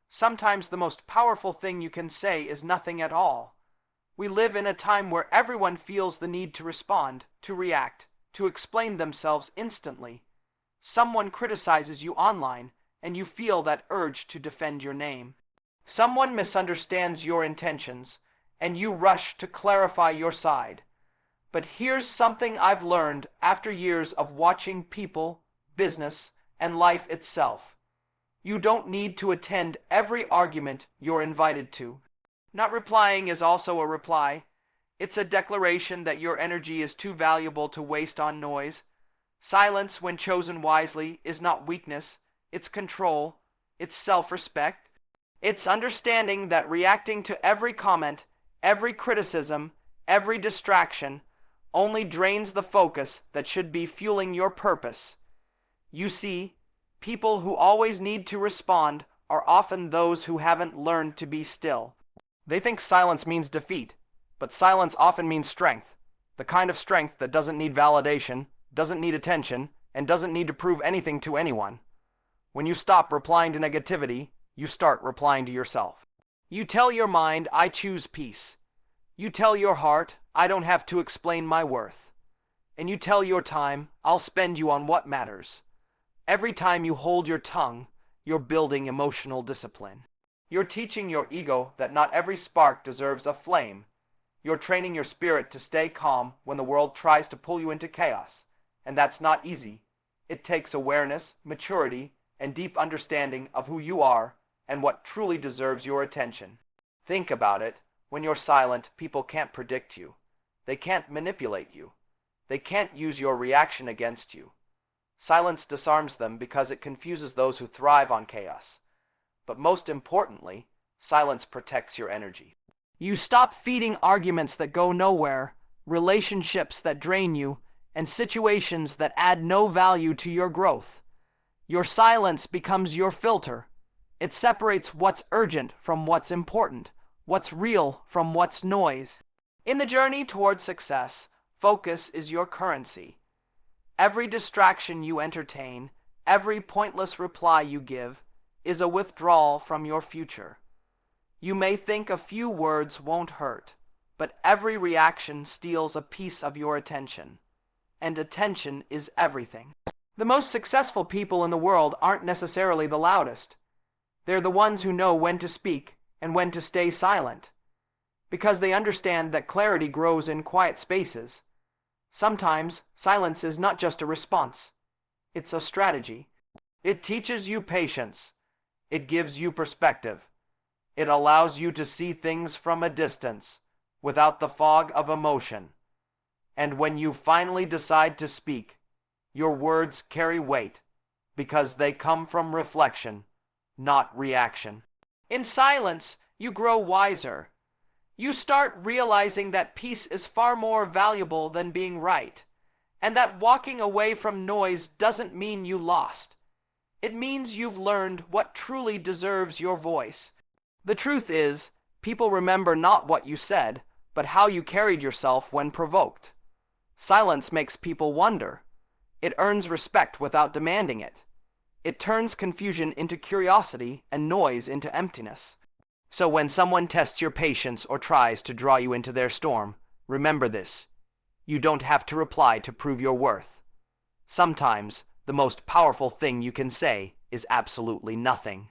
Sometimes the most powerful thing you can say is nothing at all. We live in a time where everyone feels the need to respond, to react, to explain themselves instantly. Someone criticizes you online, and you feel that urge to defend your name. Someone misunderstands your intentions, and you rush to clarify your side. But here's something I've learned after years of watching people, business, and life itself. You don't need to attend every argument you're invited to. Not replying is also a reply. It's a declaration that your energy is too valuable to waste on noise. Silence, when chosen wisely, is not weakness. It's control. It's self-respect. It's understanding that reacting to every comment, every criticism, every distraction only drains the focus that should be fueling your purpose. You see, people who always need to respond are often those who haven't learned to be still. They think silence means defeat, but silence often means strength. The kind of strength that doesn't need validation, doesn't need attention, and doesn't need to prove anything to anyone. When you stop replying to negativity, you start replying to yourself. You tell your mind, I choose peace. You tell your heart, I don't have to explain my worth. And you tell your time, I'll spend you on what matters. Every time you hold your tongue, you're building emotional discipline. You're teaching your ego that not every spark deserves a flame. You're training your spirit to stay calm when the world tries to pull you into chaos. And that's not easy. It takes awareness, maturity, and deep understanding of who you are and what truly deserves your attention. Think about it. When you're silent, people can't predict you. They can't manipulate you. They can't use your reaction against you. Silence disarms them because it confuses those who thrive on chaos. But most importantly, silence protects your energy. You stop feeding arguments that go nowhere, relationships that drain you, and situations that add no value to your growth. Your silence becomes your filter. It separates what's urgent from what's important, what's real from what's noise. In the journey towards success, focus is your currency. Every distraction you entertain, every pointless reply you give, is a withdrawal from your future. You may think a few words won't hurt, but every reaction steals a piece of your attention. And attention is everything. The most successful people in the world aren't necessarily the loudest. They're the ones who know when to speak and when to stay silent, because they understand that clarity grows in quiet spaces. Sometimes silence is not just a response, it's a strategy. It teaches you patience. It gives you perspective. It allows you to see things from a distance, without the fog of emotion. And when you finally decide to speak, your words carry weight, because they come from reflection, not reaction. In silence, you grow wiser. You start realizing that peace is far more valuable than being right, and that walking away from noise doesn't mean you lost. It means you've learned what truly deserves your voice. The truth is, people remember not what you said, but how you carried yourself when provoked. Silence makes people wonder. It earns respect without demanding it. It turns confusion into curiosity and noise into emptiness. So when someone tests your patience or tries to draw you into their storm, remember this. You don't have to reply to prove your worth. Sometimes, the most powerful thing you can say is absolutely nothing.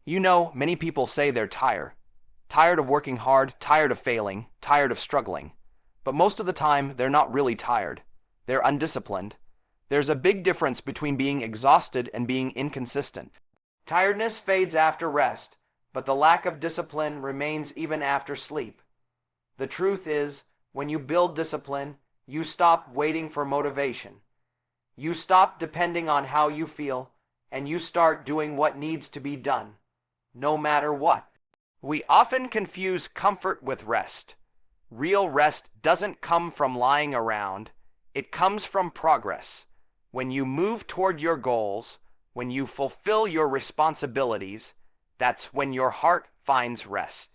Many people say they're tired. Tired of working hard, tired of failing, tired of struggling. But most of the time, they're not really tired. They're undisciplined. There's a big difference between being exhausted and being inconsistent. Tiredness fades after rest, but the lack of discipline remains even after sleep. The truth is, when you build discipline, you stop waiting for motivation. You stop depending on how you feel, and you start doing what needs to be done, no matter what. We often confuse comfort with rest. Real rest doesn't come from lying around. It comes from progress. When you move toward your goals, when you fulfill your responsibilities, that's when your heart finds rest.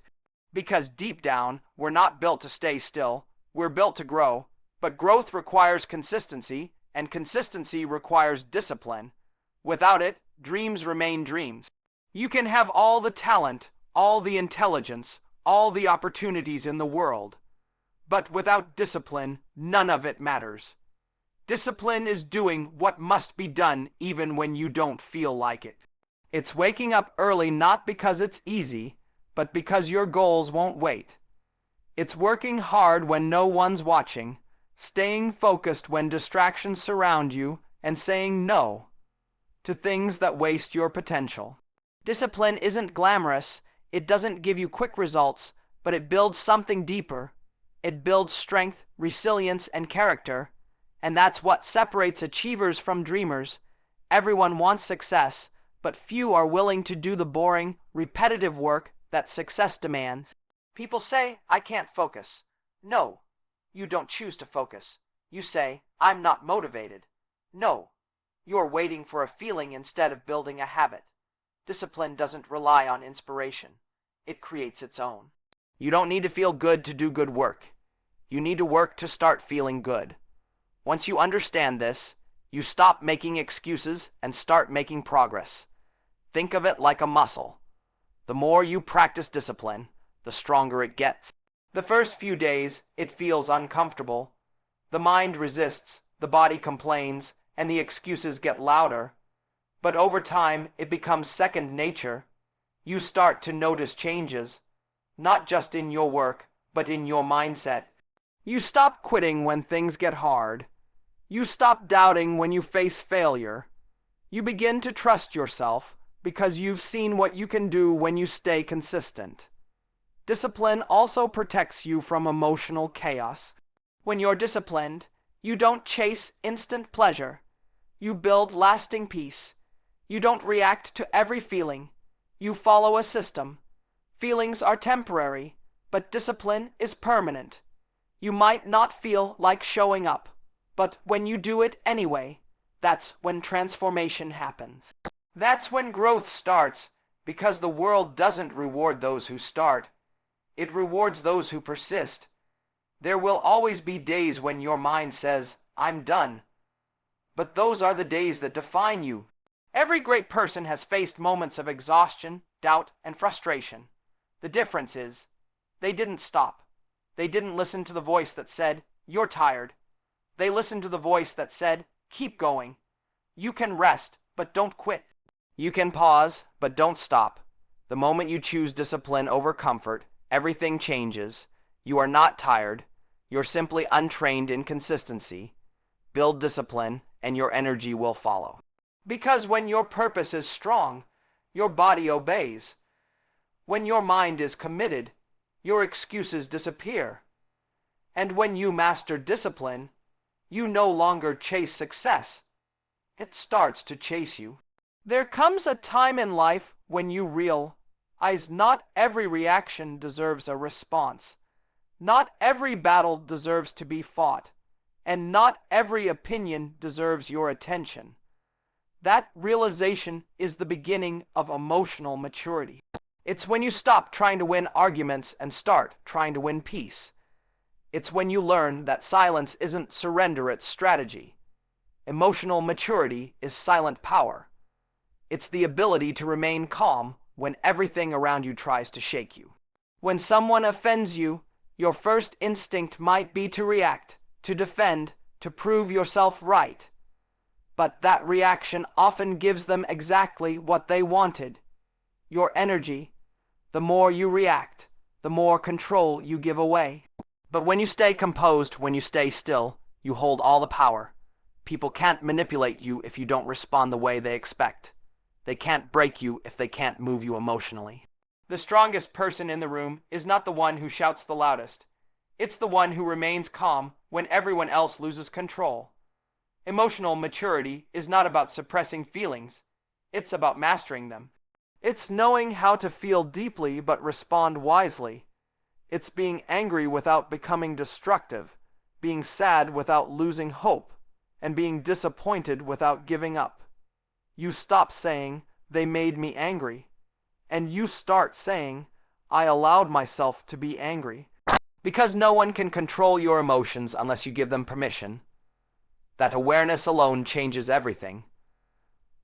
Because deep down, we're not built to stay still. We're built to grow. But growth requires consistency, and consistency requires discipline. Without it, dreams remain dreams. You can have all the talent, all the intelligence, all the opportunities in the world, but without discipline, none of it matters. Discipline is doing what must be done even when you don't feel like it. It's waking up early not because it's easy, but because your goals won't wait. It's working hard when no one's watching, staying focused when distractions surround you, and saying no to things that waste your potential. Discipline isn't glamorous, it doesn't give you quick results, but it builds something deeper. It builds strength, resilience, and character, and that's what separates achievers from dreamers. Everyone wants success, but few are willing to do the boring, repetitive work that success demands. People say, I can't focus. No, you don't choose to focus. You say, I'm not motivated. No, you're waiting for a feeling instead of building a habit. Discipline doesn't rely on inspiration. It creates its own. You don't need to feel good to do good work. You need to work to start feeling good. Once you understand this, you stop making excuses and start making progress. Think of it like a muscle. The more you practice discipline, the stronger it gets. The first few days, it feels uncomfortable. The mind resists, the body complains, and the excuses get louder. But over time, it becomes second nature. You start to notice changes, not just in your work, but in your mindset. You stop quitting when things get hard. You stop doubting when you face failure. You begin to trust yourself because you've seen what you can do when you stay consistent. Discipline also protects you from emotional chaos. When you're disciplined, you don't chase instant pleasure. You build lasting peace. You don't react to every feeling. You follow a system. Feelings are temporary, but discipline is permanent. You might not feel like showing up, but when you do it anyway, that's when transformation happens. That's when growth starts, because the world doesn't reward those who start. It rewards those who persist. There will always be days when your mind says, I'm done. But those are the days that define you. Every great person has faced moments of exhaustion, doubt, and frustration. The difference is, they didn't stop. They didn't listen to the voice that said, you're tired. They listened to the voice that said, keep going. You can rest, but don't quit. You can pause, but don't stop. The moment you choose discipline over comfort, everything changes. You are not tired. You're simply untrained in consistency. Build discipline, and your energy will follow. Because when your purpose is strong, your body obeys. When your mind is committed, your excuses disappear. And when you master discipline, you no longer chase success. It starts to chase you. There comes a time in life when you realize not every reaction deserves a response. Not every battle deserves to be fought, and not every opinion deserves your attention. That realization is the beginning of emotional maturity. It's when you stop trying to win arguments and start trying to win peace. It's when you learn that silence isn't surrender, it's strategy. Emotional maturity is silent power. It's the ability to remain calm when everything around you tries to shake you. When someone offends you, your first instinct might be to react, to defend, to prove yourself right. But that reaction often gives them exactly what they wanted. Your energy. The more you react, the more control you give away. But when you stay composed, when you stay still, you hold all the power. People can't manipulate you if you don't respond the way they expect. They can't break you if they can't move you emotionally. The strongest person in the room is not the one who shouts the loudest. It's the one who remains calm when everyone else loses control. Emotional maturity is not about suppressing feelings. It's about mastering them. It's knowing how to feel deeply but respond wisely. It's being angry without becoming destructive, being sad without losing hope, and being disappointed without giving up. You stop saying, they made me angry, and you start saying, I allowed myself to be angry. Because no one can control your emotions unless you give them permission. That awareness alone changes everything.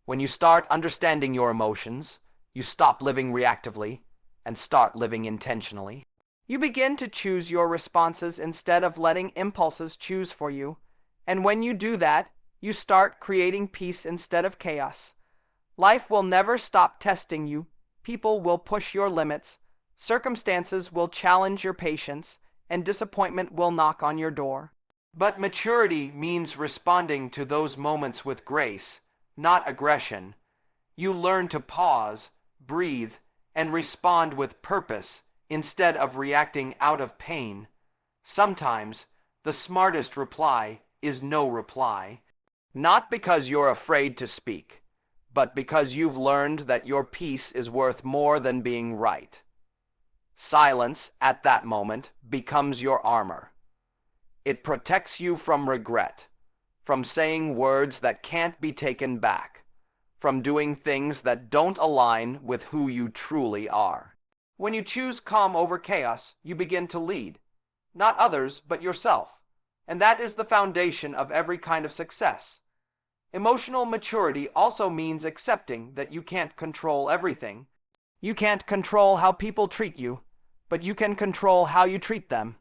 When you start understanding your emotions, You stop living reactively and start living intentionally. You begin to choose your responses instead of letting impulses choose for you. And when you do that, you start creating peace instead of chaos. Life will never stop testing you. People will push your limits. Circumstances will challenge your patience, and disappointment will knock on your door. But maturity means responding to those moments with grace, not aggression. You learn to pause, breathe, and respond with purpose instead of reacting out of pain. Sometimes, the smartest reply is no reply. Not because you're afraid to speak, but because you've learned that your peace is worth more than being right. Silence, at that moment, becomes your armor. It protects you from regret, from saying words that can't be taken back, from doing things that don't align with who you truly are. When you choose calm over chaos, you begin to lead, not others, but yourself. And that is the foundation of every kind of success. Emotional maturity also means accepting that you can't control everything. You can't control how people treat you, but you can control how you treat them.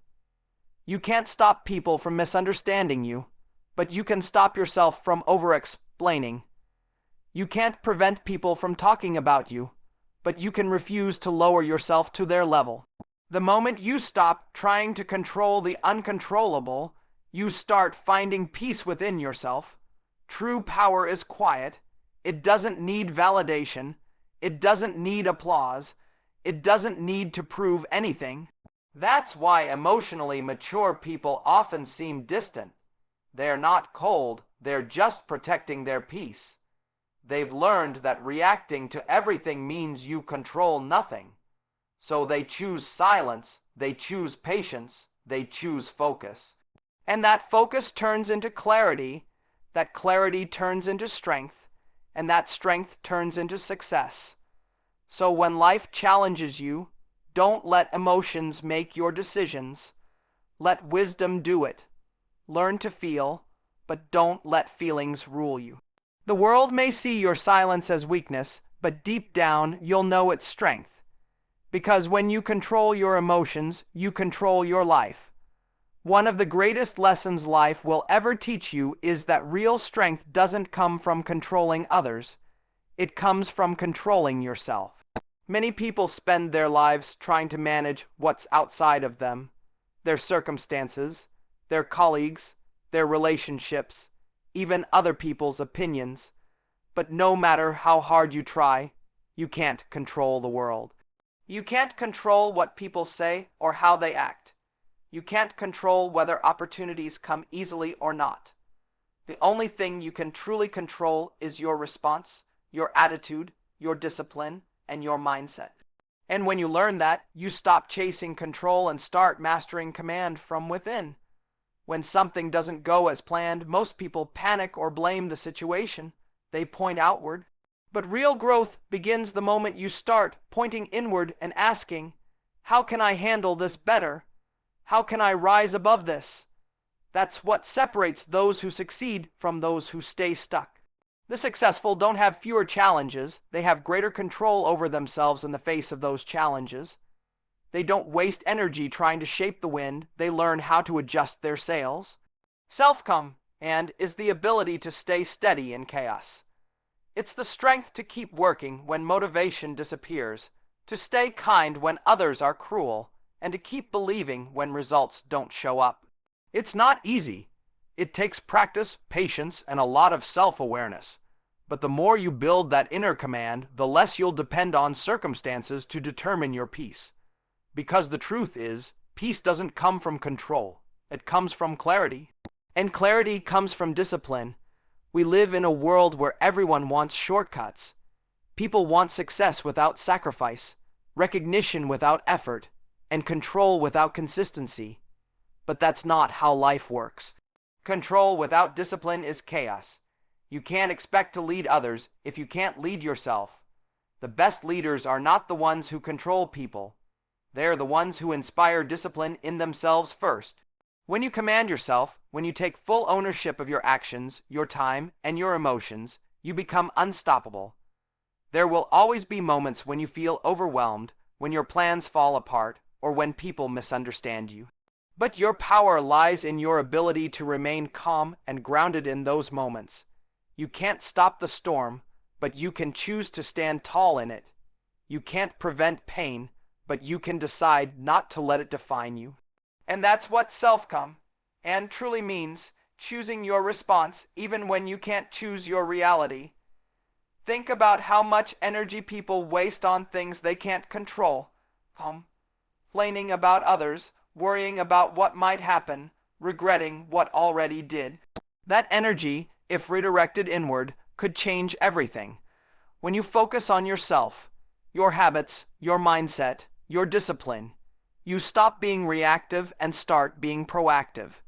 You can't stop people from misunderstanding you, but you can stop yourself from over-explaining. You can't prevent people from talking about you, but you can refuse to lower yourself to their level. The moment you stop trying to control the uncontrollable, you start finding peace within yourself. True power is quiet. It doesn't need validation. It doesn't need applause. It doesn't need to prove anything. That's why emotionally mature people often seem distant. They're not cold, they're just protecting their peace. They've learned that reacting to everything means you control nothing. So they choose silence, they choose patience, they choose focus. And that focus turns into clarity, that clarity turns into strength, and that strength turns into success. So when life challenges you, don't let emotions make your decisions. Let wisdom do it. Learn to feel, but don't let feelings rule you. The world may see your silence as weakness, but deep down you'll know it's strength. Because when you control your emotions, you control your life. One of the greatest lessons life will ever teach you is that real strength doesn't come from controlling others. It comes from controlling yourself. Many people spend their lives trying to manage what's outside of them, their circumstances, their colleagues, their relationships, even other people's opinions. But no matter how hard you try, you can't control the world. You can't control what people say or how they act. You can't control whether opportunities come easily or not. The only thing you can truly control is your response, your attitude, your discipline, and your mindset. And when you learn that, you stop chasing control and start mastering command from within. When something doesn't go as planned, most people panic or blame the situation. They point outward. But real growth begins the moment you start pointing inward and asking, how can I handle this better? How can I rise above this? That's what separates those who succeed from those who stay stuck. The successful don't have fewer challenges. They have greater control over themselves in the face of those challenges. They don't waste energy trying to shape the wind. They learn how to adjust their sails. Self-command is the ability to stay steady in chaos. It's the strength to keep working when motivation disappears, to stay kind when others are cruel, and to keep believing when results don't show up. It's not easy. It takes practice, patience, and a lot of self-awareness. But the more you build that inner command, the less you'll depend on circumstances to determine your peace. Because the truth is, peace doesn't come from control. It comes from clarity. And clarity comes from discipline. We live in a world where everyone wants shortcuts. People want success without sacrifice, recognition without effort, and control without consistency. But that's not how life works. Control without discipline is chaos. You can't expect to lead others if you can't lead yourself. The best leaders are not the ones who control people. They're the ones who inspire discipline in themselves first. When you command yourself, when you take full ownership of your actions, your time, and your emotions, you become unstoppable. There will always be moments when you feel overwhelmed, when your plans fall apart, or when people misunderstand you. But your power lies in your ability to remain calm and grounded in those moments. You can't stop the storm, but you can choose to stand tall in it. You can't prevent pain, but you can decide not to let it define you. And that's what self-calm and truly means, choosing your response even when you can't choose your reality. Think about how much energy people waste on things they can't control. Complaining about others, worrying about what might happen, regretting what already did. That energy, if redirected inward, could change everything. When you focus on yourself, your habits, your mindset, your discipline, you stop being reactive and start being proactive.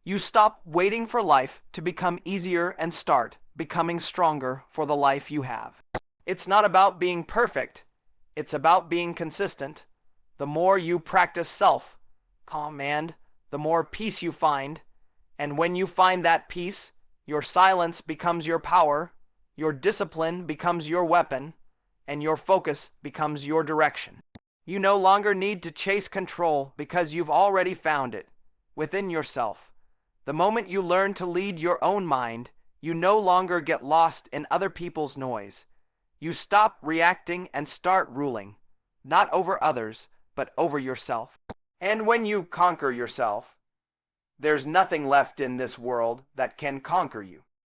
You stop waiting for life to become easier and start becoming stronger for the life you have. It's not about being perfect. It's about being consistent. The more you practice self-command, the more peace you find. And when you find that peace, your silence becomes your power, your discipline becomes your weapon, and your focus becomes your direction. You no longer need to chase control because you've already found it within yourself. The moment you learn to lead your own mind, you no longer get lost in other people's noise. You stop reacting and start ruling, not over others, but over yourself. And when you conquer yourself, there's nothing left in this world that can conquer you.